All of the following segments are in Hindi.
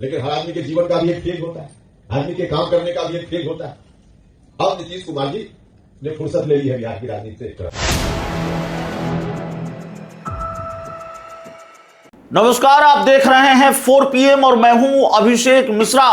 लेकिन हर आदमी के जीवन का भी एक फेज होता है, आदमी के काम करने का भी एक फेज होता है। अब नीतीश कुमार जी ने फुर्सत ले ली है बिहार की राजनीति से। नमस्कार, आप देख रहे हैं 4 PM और मैं हूं अभिषेक मिश्रा।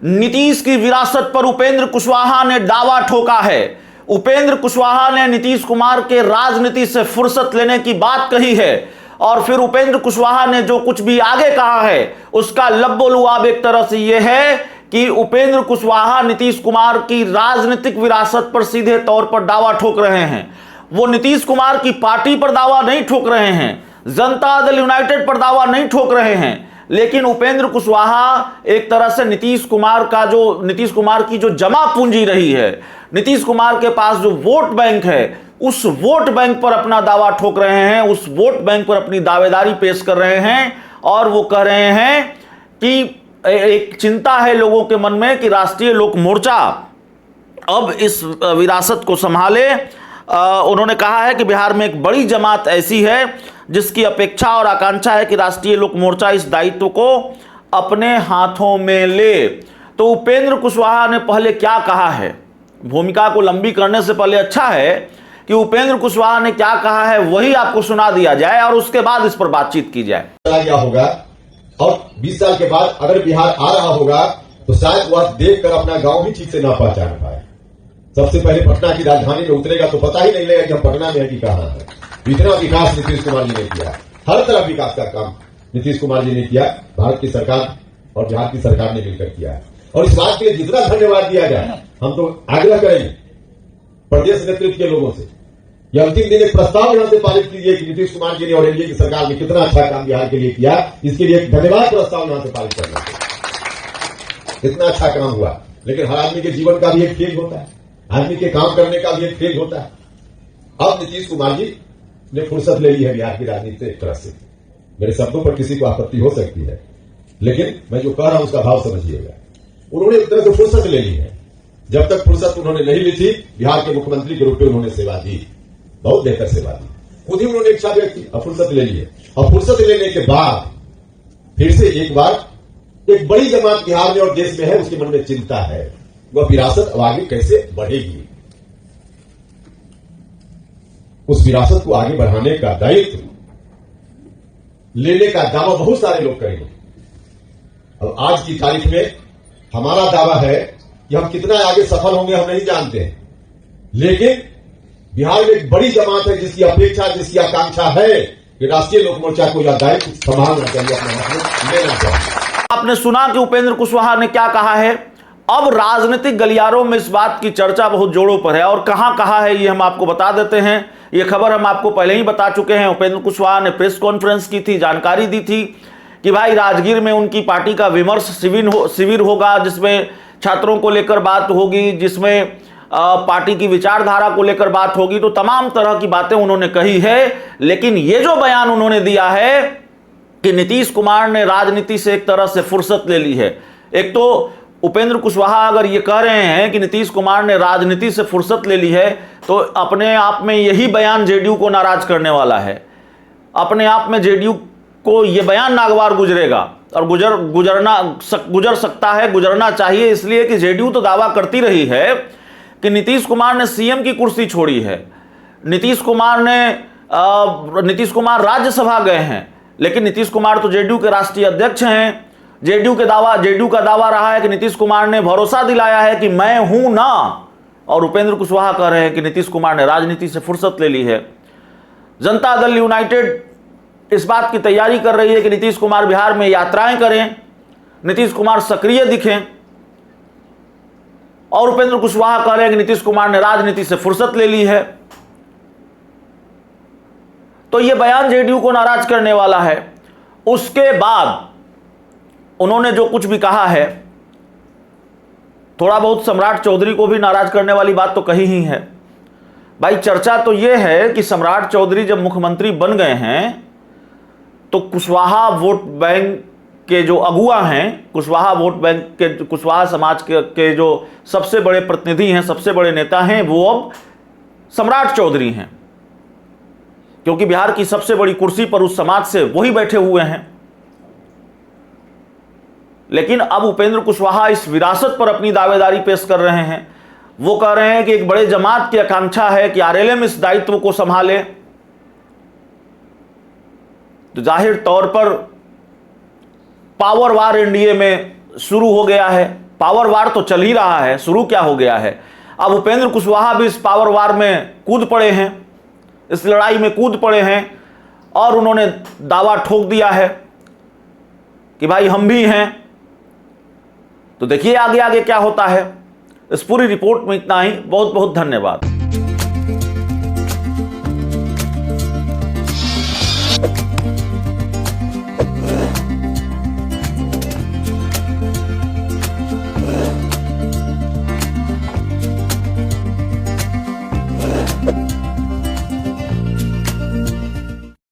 नीतीश की विरासत पर उपेंद्र कुशवाहा ने दावा ठोका है। उपेंद्र कुशवाहा ने नीतीश कुमार के राजनीति से फुर्सत लेने की बात कही है और फिर उपेंद्र कुशवाहा ने जो कुछ भी आगे कहा है उसका लब्बो-लुआब एक तरह से यह है कि उपेंद्र कुशवाहा नीतीश कुमार की राजनीतिक विरासत पर सीधे तौर पर दावा ठोक रहे हैं। वो नीतीश कुमार की पार्टी पर दावा नहीं ठोक रहे हैं, जनता दल यूनाइटेड पर दावा नहीं ठोक रहे हैं, लेकिन उपेंद्र कुशवाहा एक तरह से नीतीश कुमार की जो जमा पूंजी रही है, नीतीश कुमार के पास जो वोट बैंक है, उस वोट बैंक पर अपना दावा ठोक रहे हैं, उस वोट बैंक पर अपनी दावेदारी पेश कर रहे हैं और वो कह रहे हैं कि एक चिंता है लोगों के मन में कि राष्ट्रीय लोक मोर्चा अब इस विरासत को संभाले। उन्होंने कहा है कि बिहार में एक बड़ी जमात ऐसी है जिसकी अपेक्षा और आकांक्षा है कि राष्ट्रीय लोक मोर्चा इस दायित्व को अपने हाथों में ले। तो उपेंद्र कुशवाहा ने पहले क्या कहा है, भूमिका को लंबी करने से पहले अच्छा है कि उपेंद्र कुशवाहा ने क्या कहा है वही आपको सुना दिया जाए और उसके बाद इस पर बातचीत की जाए। क्या होगा और 20 साल के बाद अगर बिहार आ रहा होगा तो शायद वह देखकर अपना गांव भी ठीक से ना पहचान पाए। सबसे पहले पटना की राजधानी में उतरेगा तो पता ही नहीं लगेगा कि हम पटना में है कि कहां है। इतना विकास नीतीश कुमार जी ने किया, हर तरह विकास का काम नीतीश कुमार जी ने किया, भारत की सरकार और बिहार की सरकार ने मिलकर किया है। और इस बात के लिए जितना धन्यवाद दिया जाए हम तो आग्रह करेंगे प्रदेश नेतृत्व के लोगों से, यह अंतिम दिन एक प्रस्ताव यहां से पारित कीजिए कि नीतीश कुमार जी ने और एनडीए की सरकार ने कितना अच्छा काम बिहार के लिए किया, इसके लिए एक धन्यवाद प्रस्ताव यहां से पारित करना है। इतना अच्छा काम हुआ, लेकिन हर आदमी के जीवन का भी एक फेज होता है, आदमी के काम करने का भी एक फेज होता है। अब नीतीश कुमार जी ने फुर्सत ले ली है बिहार की राजनीति से। एक तरह से मेरे शब्दों पर किसी को आपत्ति हो सकती है, लेकिन मैं जो कह रहा हूं उसका भाव समझिएगा। उन्होंने एक तरह से फुर्सत ले ली है। जब तक फुर्सत उन्होंने नहीं ली थी, बिहार के मुख्यमंत्री के रूप में उन्होंने सेवा दी, बहुत बेहतर सेवा दी, खुद ही उन्होंने इच्छा व्यक्त की, अब फुर्सत ले ली है। और फुर्सत लेने के बाद फिर से एक बार एक बड़ी जमात बिहार में और देश में है, उसके मन में चिंता है वह विरासत अब आगे कैसे बढ़ेगी। उस विरासत को आगे बढ़ाने का दायित्व लेने का दावा बहुत सारे लोग करेंगे। अब आज की तारीख में हमारा दावा है कि हम कितना आगे सफल होंगे हम नहीं जानते हैं, लेकिन बिहार में एक बड़ी जमात है जिसकी अपेक्षा, जिसकी आकांक्षा है कि राष्ट्रीय लोक मोर्चा को यह दायित्व संभालना चाहिए, अपने हाथ में लेना चाहिए। आपने सुना कि उपेंद्र कुशवाहा ने क्या कहा है। अब राजनीतिक गलियारों में इस बात की चर्चा बहुत जोरों पर है और कहां कहा है ये हम आपको बता देते हैं। ये खबर हम आपको पहले ही बता चुके हैं। उपेंद्र कुशवाहा ने प्रेस कॉन्फ्रेंस की थी, जानकारी दी थी कि भाई राजगीर में उनकी पार्टी का विमर्श शिविर होगा, जिसमें छात्रों को लेकर बात होगी, जिसमें पार्टी की विचारधारा को लेकर बात होगी। तो तमाम तरह की बातें उन्होंने कही है, लेकिन ये जो बयान उन्होंने दिया है कि नीतीश कुमार ने राजनीति से एक तरह से फुर्सत ले ली है। एक तो उपेंद्र कुशवाहा अगर ये कह रहे हैं कि नीतीश कुमार ने राजनीति से फुर्सत ले ली है, तो अपने आप में यही बयान जेडीयू को नाराज करने वाला है। अपने आप में जेडीयू को यह बयान नागवार गुजरेगा और गुजर सकता है, गुजरना चाहिए, इसलिए कि जेडीयू तो दावा करती रही है कि नीतीश कुमार ने सीएम की कुर्सी छोड़ी है, नीतीश कुमार राज्यसभा गए हैं, लेकिन नीतीश कुमार तो जेडीयू के राष्ट्रीय अध्यक्ष हैं। जेडीयू का दावा रहा है कि नीतीश कुमार ने भरोसा दिलाया है कि मैं हूं ना, और उपेंद्र कुशवाहा कह रहे हैं कि नीतीश कुमार ने राजनीति से फुर्सत ले ली है। जनता दल यूनाइटेड इस बात की तैयारी कर रही है कि नीतीश कुमार बिहार में यात्राएं करें, नीतीश कुमार सक्रिय दिखें, और उपेंद्र कुशवाहा कह रहे हैं कि नीतीश कुमार ने राजनीति से फुर्सत ले ली है। तो यह बयान जेडीयू को नाराज करने वाला है। उसके बाद उन्होंने जो कुछ भी कहा है, थोड़ा बहुत सम्राट चौधरी को भी नाराज करने वाली बात तो कही ही है। भाई चर्चा तो यह है कि सम्राट चौधरी जब मुख्यमंत्री बन गए हैं तो कुशवाहा वोट बैंक के जो अगुआ हैं, कुशवाहा वोट बैंक के, कुशवाहा समाज के जो सबसे बड़े प्रतिनिधि हैं, सबसे बड़े नेता हैं, वो अब सम्राट चौधरी हैं, क्योंकि बिहार की सबसे बड़ी कुर्सी पर उस समाज से वही बैठे हुए हैं। लेकिन अब उपेंद्र कुशवाहा इस विरासत पर अपनी दावेदारी पेश कर रहे हैं। वो कह रहे हैं कि एक बड़े जमात की आकांक्षा है कि आरएलएम इस दायित्व को संभाले। तो जाहिर तौर पर पावर वार एनडीए में शुरू हो गया है। पावर वार तो चल ही रहा है, शुरू क्या हो गया है। अब उपेंद्र कुशवाहा भी इस पावर वार में कूद पड़े हैं, इस लड़ाई में कूद पड़े हैं और उन्होंने दावा ठोक दिया है कि भाई हम भी हैं। तो देखिए आगे आगे क्या होता है। इस पूरी रिपोर्ट में इतना ही। बहुत बहुत धन्यवाद।